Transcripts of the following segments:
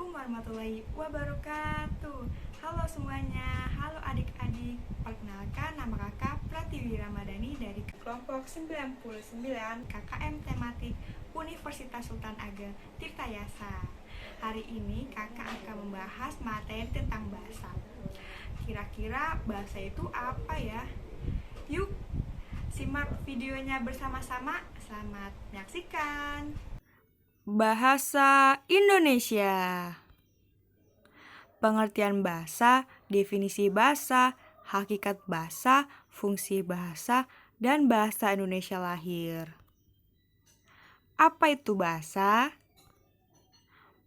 Assalamualaikum warahmatullahi wabarakatuh. Halo semuanya, halo adik-adik. Perkenalkan, nama kakak Pratiwi Ramadhani dari kelompok 99 KKM Tematik Universitas Sultan Ageng Tirtayasa. Hari ini kakak akan membahas materi tentang bahasa. Kira-kira bahasa itu apa ya? Yuk, simak videonya bersama-sama. Selamat menyaksikan. Bahasa Indonesia. Pengertian bahasa, definisi bahasa, hakikat bahasa, fungsi bahasa, dan bahasa Indonesia lahir. Apa itu bahasa?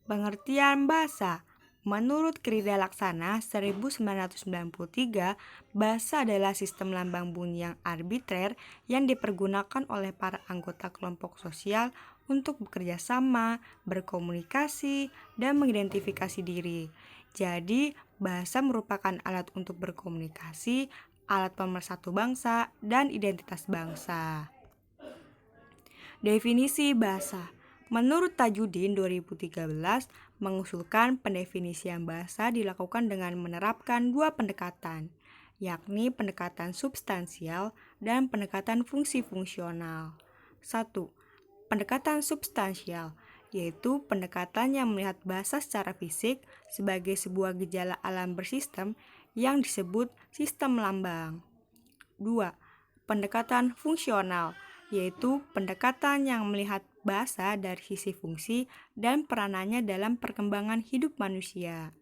Pengertian bahasa. Menurut Krida Laksana 1993, bahasa adalah sistem lambang bunyi yang arbitrer yang dipergunakan oleh para anggota kelompok sosial untuk bekerja sama, berkomunikasi, dan mengidentifikasi diri. Jadi, bahasa merupakan alat untuk berkomunikasi, alat pemersatu bangsa, dan identitas bangsa. Definisi bahasa. Menurut Tajudin 2013, mengusulkan pendefinisian bahasa dilakukan dengan menerapkan dua pendekatan, yakni pendekatan substansial dan pendekatan fungsi fungsional. 1. Pendekatan substansial, yaitu pendekatan yang melihat bahasa secara fisik sebagai sebuah gejala alam bersistem yang disebut sistem lambang. 2. Pendekatan fungsional, yaitu pendekatan yang melihat bahasa dari sisi fungsi dan peranannya dalam perkembangan hidup manusia.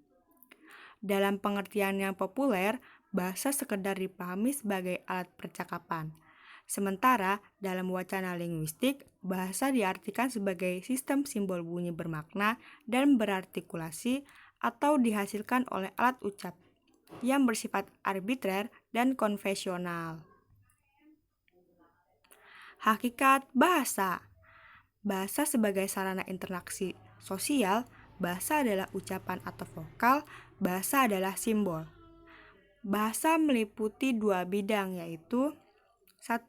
Dalam pengertian yang populer, bahasa sekedar dipahami sebagai alat percakapan. Sementara dalam wacana linguistik, bahasa diartikan sebagai sistem simbol bunyi bermakna dan berartikulasi atau dihasilkan oleh alat ucap yang bersifat arbitrer dan konvensional. Hakikat bahasa. Bahasa sebagai sarana interaksi sosial, bahasa adalah ucapan atau vokal, bahasa adalah simbol. Bahasa meliputi dua bidang, yaitu 1.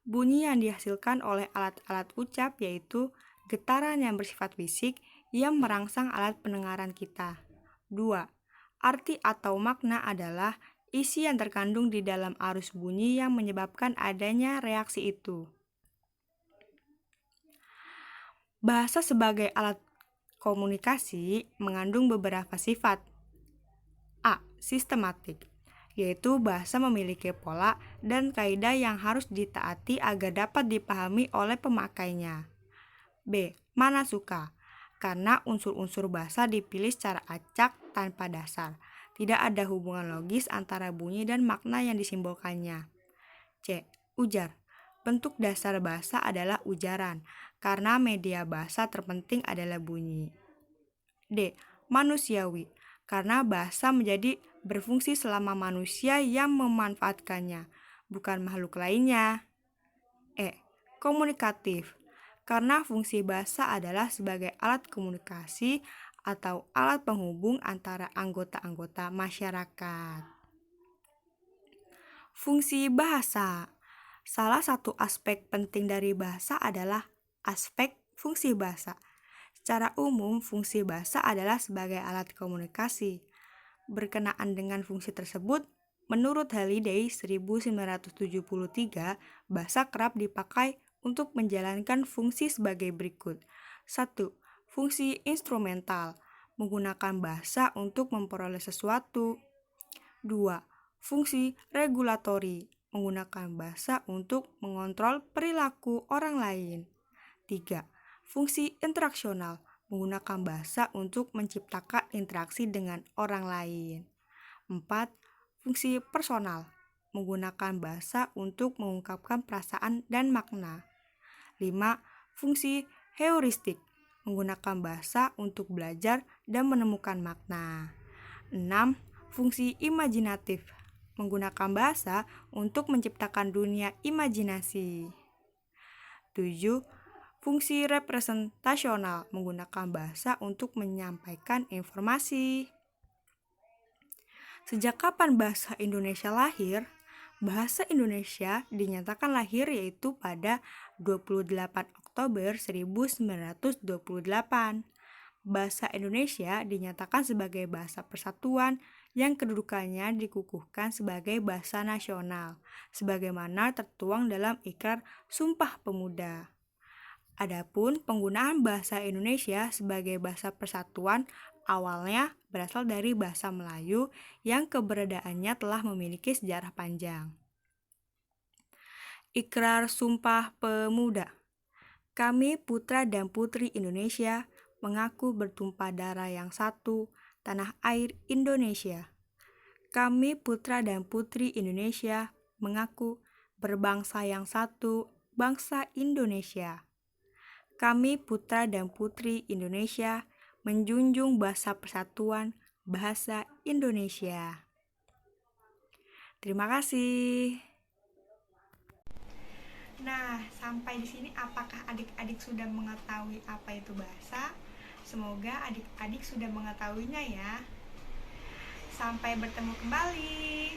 Bunyi yang dihasilkan oleh alat-alat ucap, yaitu getaran yang bersifat fisik yang merangsang alat pendengaran kita. 2. Arti atau makna adalah isi yang terkandung di dalam arus bunyi yang menyebabkan adanya reaksi itu. Bahasa sebagai alat komunikasi mengandung beberapa sifat. A. Sistematik, yaitu bahasa memiliki pola dan kaidah yang harus ditaati agar dapat dipahami oleh pemakainya. B. Manasuka, karena unsur-unsur bahasa dipilih secara acak tanpa dasar. Tidak ada hubungan logis antara bunyi dan makna yang disimbolkannya. C. Ujar. Bentuk dasar bahasa adalah ujaran, karena media bahasa terpenting adalah bunyi. D. Manusiawi, karena bahasa menjadi berfungsi selama manusia yang memanfaatkannya, bukan makhluk lainnya. E. Komunikatif, karena fungsi bahasa adalah sebagai alat komunikasi atau alat penghubung antara anggota-anggota masyarakat. Fungsi bahasa. Salah satu aspek penting dari bahasa adalah aspek fungsi bahasa. Secara umum, fungsi bahasa adalah sebagai alat komunikasi. Berkenaan dengan fungsi tersebut, menurut Halliday 1973, bahasa kerap dipakai untuk menjalankan fungsi sebagai berikut. 1. Fungsi instrumental, menggunakan bahasa untuk memperoleh sesuatu. 2. Fungsi regulatori, menggunakan bahasa untuk mengontrol perilaku orang lain. 3. Fungsi interaksional, menggunakan bahasa untuk menciptakan interaksi dengan orang lain. 4. Fungsi personal, menggunakan bahasa untuk mengungkapkan perasaan dan makna. 5. Fungsi heuristik, menggunakan bahasa untuk belajar dan menemukan makna. 6. Fungsi imajinatif, menggunakan bahasa untuk menciptakan dunia imajinasi. 7. Fungsi representasional, menggunakan bahasa untuk menyampaikan informasi. Sejak kapan bahasa Indonesia lahir? Bahasa Indonesia dinyatakan lahir yaitu pada 28 Oktober 1928. Bahasa Indonesia dinyatakan sebagai bahasa persatuan yang kedudukannya dikukuhkan sebagai bahasa nasional, sebagaimana tertuang dalam Ikrar Sumpah Pemuda. Adapun penggunaan bahasa Indonesia sebagai bahasa persatuan awalnya berasal dari bahasa Melayu yang keberadaannya telah memiliki sejarah panjang. Ikrar Sumpah Pemuda. Kami putra dan putri Indonesia mengaku bertumpah darah yang satu, tanah air Indonesia. Kami putra dan putri Indonesia mengaku berbangsa yang satu, bangsa Indonesia. Kami putra dan putri Indonesia menjunjung bahasa persatuan, bahasa Indonesia. Terima kasih. Nah, sampai di sini apakah adik-adik sudah mengetahui apa itu bahasa? Semoga adik-adik sudah mengetahuinya ya. Sampai bertemu kembali.